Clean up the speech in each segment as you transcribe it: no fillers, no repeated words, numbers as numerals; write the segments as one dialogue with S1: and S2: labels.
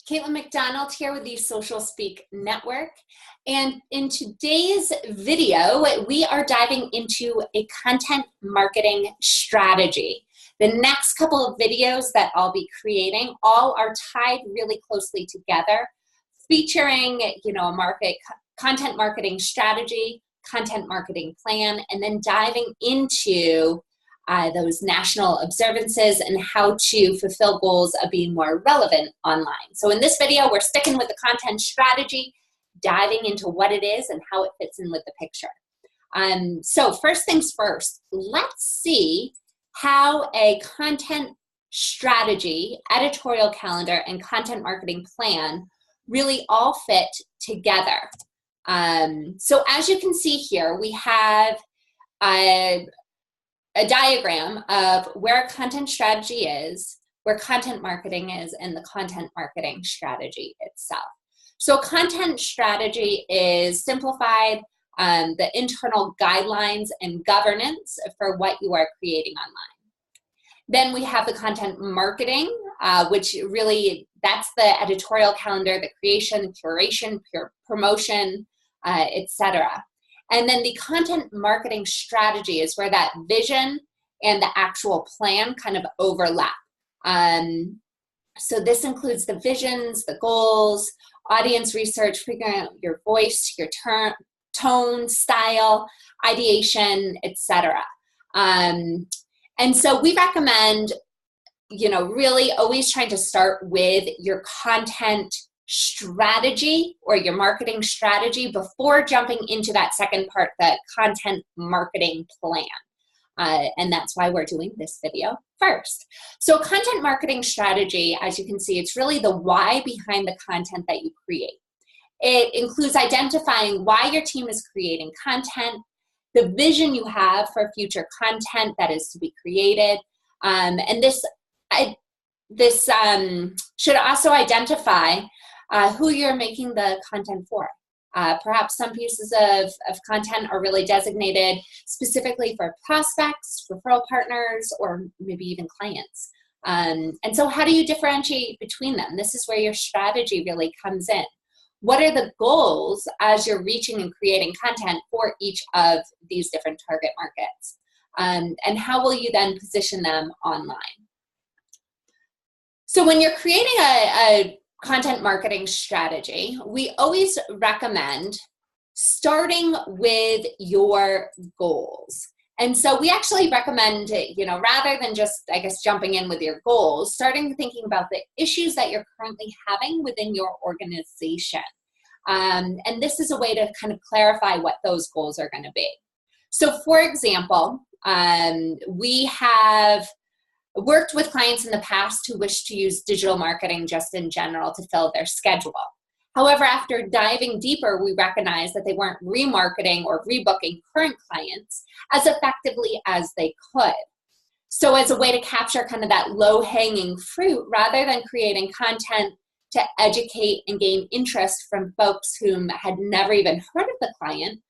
S1: Caitlin McDonald here with the Social Speak Network. And in today's video, we are diving into a content marketing strategy. The next couple of videos that I'll be creating all are tied really closely together, featuring, a content marketing strategy, content marketing plan, and then diving into those national observances and how to fulfill goals of being more relevant online. So in this video, we're sticking with the content strategy, diving into what it is and how it fits in with the picture. So first things first, let's see how a content strategy, editorial calendar, and content marketing plan really all fit together. So as you can see here, we have a diagram of where content strategy is, where content marketing is, and the content marketing strategy itself. So content strategy is simplified, the internal guidelines and governance for what you are creating online. Then we have the content marketing, which really, that's the editorial calendar, the creation, curation, promotion, etc. And then the content marketing strategy is where that vision and the actual plan kind of overlap. So this includes the visions, the goals, audience research, figuring out your voice, your tone, style, ideation, etc. And so we recommend, really always trying to start with your content strategy or your marketing strategy before jumping into that second part, the content marketing plan. And that's why we're doing this video first. So content marketing strategy, as you can see, it's really the why behind the content that you create. It includes identifying why your team is creating content, the vision you have for future content that is to be created, and this should also identify who you're making the content for. Perhaps some pieces of content are really designated specifically for prospects, referral partners, or maybe even clients. And so how do you differentiate between them? This is where your strategy really comes in. What are the goals as you're reaching and creating content for each of these different target markets? And how will you then position them online? So when you're creating a content marketing strategy, we always recommend starting with your goals. And so we actually recommend, rather than just, jumping in with your goals, starting thinking about the issues that you're currently having within your organization. And this is a way to kind of clarify what those goals are going to be. So for example, we have worked with clients in the past who wish to use digital marketing just in general to fill their schedule. However, after diving deeper, we recognized that they weren't remarketing or rebooking current clients as effectively as they could. So as a way to capture kind of that low-hanging fruit, rather than creating content to educate and gain interest from folks whom had never even heard of the client,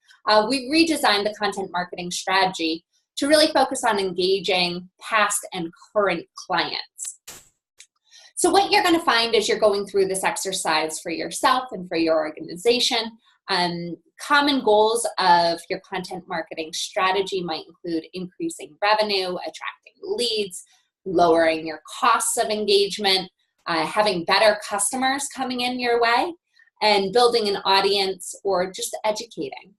S1: we redesigned the content marketing strategy to really focus on engaging past and current clients. So what you're going to find as you're going through this exercise for yourself and for your organization, common goals of your content marketing strategy might include increasing revenue, attracting leads, lowering your costs of engagement, having better customers coming in your way, and building an audience or just educating.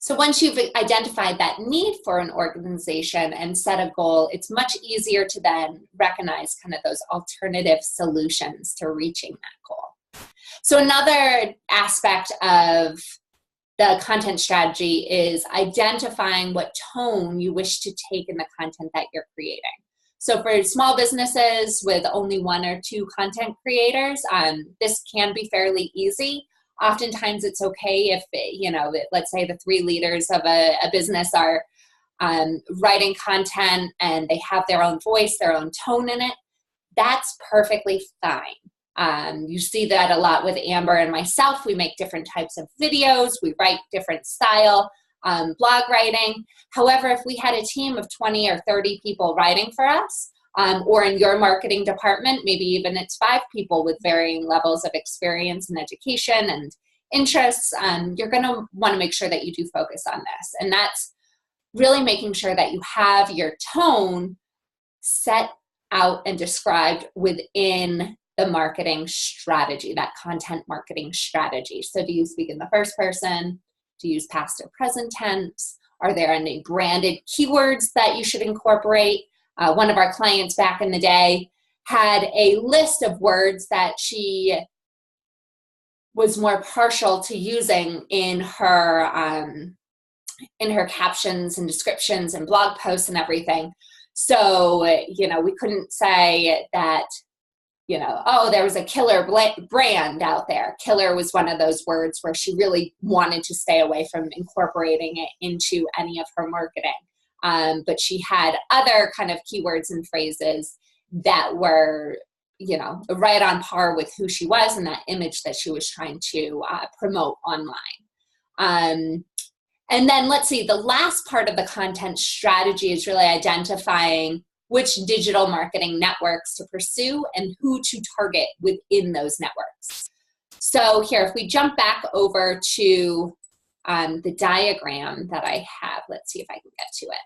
S1: So once you've identified that need for an organization and set a goal, it's much easier to then recognize kind of those alternative solutions to reaching that goal. So another aspect of the content strategy is identifying what tone you wish to take in the content that you're creating. So for small businesses with only one or two content creators, this can be fairly easy. Oftentimes it's okay if, let's say the three leaders of a business are writing content and they have their own voice, their own tone in it. That's perfectly fine. You see that a lot with Amber and myself. We make different types of videos. We write different style blog writing. However, if we had a team of 20 or 30 people writing for us, or in your marketing department, maybe even it's 5 people with varying levels of experience and education and interests. You're going to want to make sure that you do focus on this. And that's really making sure that you have your tone set out and described within the marketing strategy, that content marketing strategy. So do you speak in the first person? Do you use past or present tense? Are there any branded keywords that you should incorporate? One of our clients back in the day had a list of words that she was more partial to using in her captions and descriptions and blog posts and everything. So, we couldn't say that, oh, there was a killer brand out there. Killer was one of those words where she really wanted to stay away from incorporating it into any of her marketing. But she had other kind of keywords and phrases that were, right on par with who she was and that image that she was trying to promote online. And then let's see, the last part of the content strategy is really identifying which digital marketing networks to pursue and who to target within those networks. So here, if we jump back over to the diagram that I have, let's see if I can get to it.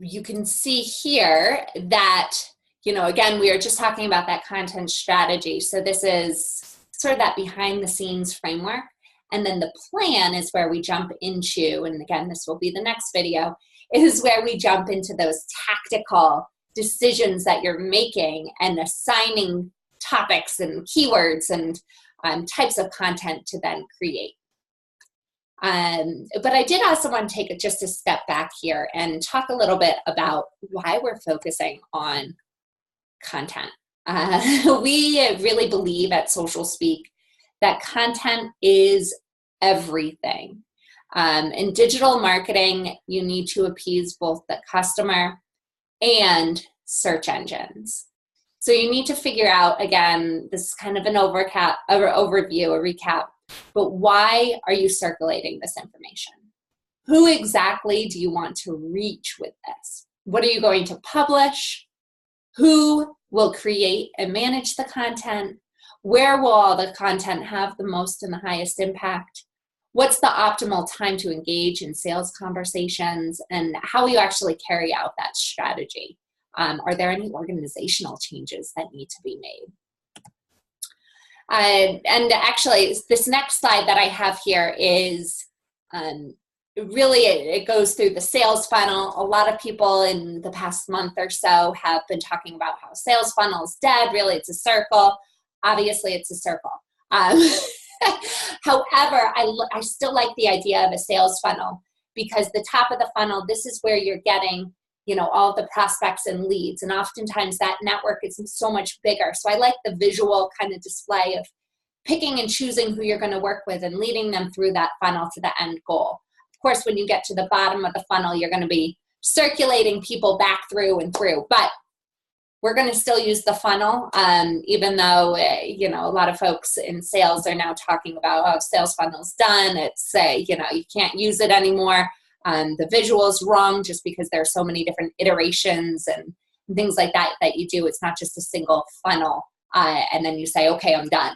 S1: You can see here that, again, we are just talking about that content strategy. So this is sort of that behind the scenes framework. And then the plan is where we jump into, and again, this will be the next video, is where we jump into those tactical decisions that you're making and assigning topics and keywords and types of content to then create. But I did also want to take just a step back here and talk a little bit about why we're focusing on content. We really believe at Social Speak that content is everything. In digital marketing, you need to appease both the customer and search engines. So you need to figure out, again, this is kind of an overview, a recap, but why are you circulating this information? Who exactly do you want to reach with this? What are you going to publish? Who will create and manage the content? Where will all the content have the most and the highest impact? What's the optimal time to engage in sales conversations? And how will you actually carry out that strategy? Are there any organizational changes that need to be made? And actually, this next slide that I have here is really, it goes through the sales funnel. A lot of people in the past month or so have been talking about how sales funnel is dead. Really, it's a circle. Obviously, it's a circle. However, I still like the idea of a sales funnel because the top of the funnel, this is where you're getting, all the prospects and leads. And oftentimes that network is so much bigger. So I like the visual kind of display of picking and choosing who you're going to work with and leading them through that funnel to the end goal. Of course, when you get to the bottom of the funnel, you're going to be circulating people back through and through. But we're going to still use the funnel, even though, a lot of folks in sales are now talking about, oh, sales funnel's done. It's, you can't use it anymore. The visual is wrong just because there are so many different iterations and things like that you do. It's not just a single funnel, and then you say, okay, I'm done.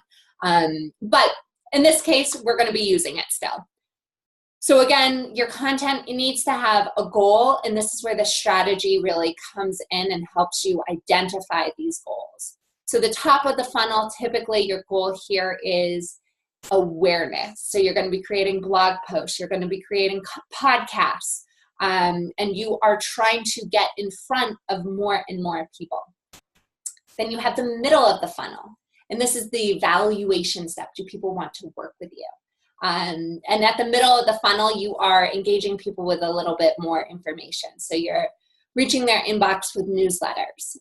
S1: But in this case, we're going to be using it still. So again, your content, it needs to have a goal, and this is where the strategy really comes in and helps you identify these goals. So the top of the funnel, typically your goal here is awareness. So you're going to be creating blog posts, you're going to be creating podcasts, and you are trying to get in front of more and more people. Then you have the middle of the funnel, and this is the evaluation step. Do people want to work with you? And at the middle of the funnel, you are engaging people with a little bit more information. So you're reaching their inbox with newsletters.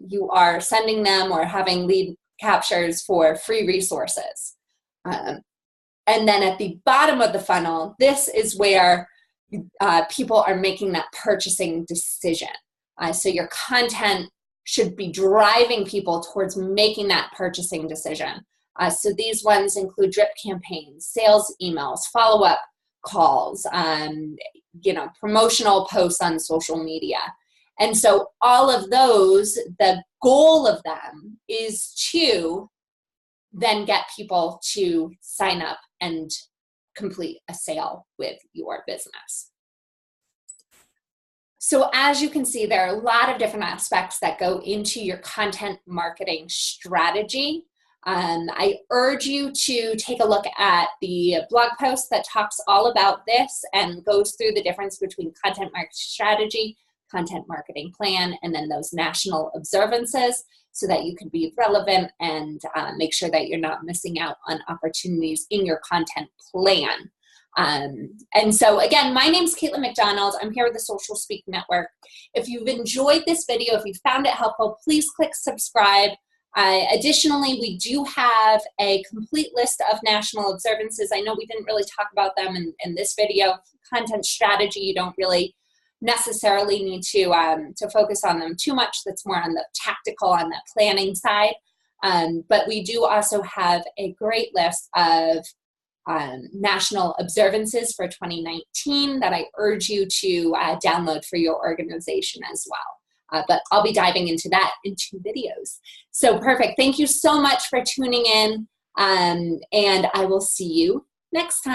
S1: You are sending them or having lead captures for free resources. And then at the bottom of the funnel, this is where people are making that purchasing decision. So your content should be driving people towards making that purchasing decision. So these ones include drip campaigns, sales emails, follow-up calls, promotional posts on social media. And so all of those, the goal of them is to then get people to sign up and complete a sale with your business. So as you can see, there are a lot of different aspects that go into your content marketing strategy. I urge you to take a look at the blog post that talks all about this and goes through the difference between content marketing strategy, content marketing plan, and then those national observances so that you can be relevant and make sure that you're not missing out on opportunities in your content plan. And so again, my name's Caitlin McDonald. I'm here with the Social Speak Network. If you've enjoyed this video, if you found it helpful, please click subscribe. Additionally, we do have a complete list of national observances. I know we didn't really talk about them in this video. Content strategy, you don't really necessarily need to focus on them too much. That's more on the tactical, on the planning side. But we do also have a great list of national observances for 2019 that I urge you to download for your organization as well. But I'll be diving into that in 2 videos. So perfect. Thank you so much for tuning in, and I will see you next time.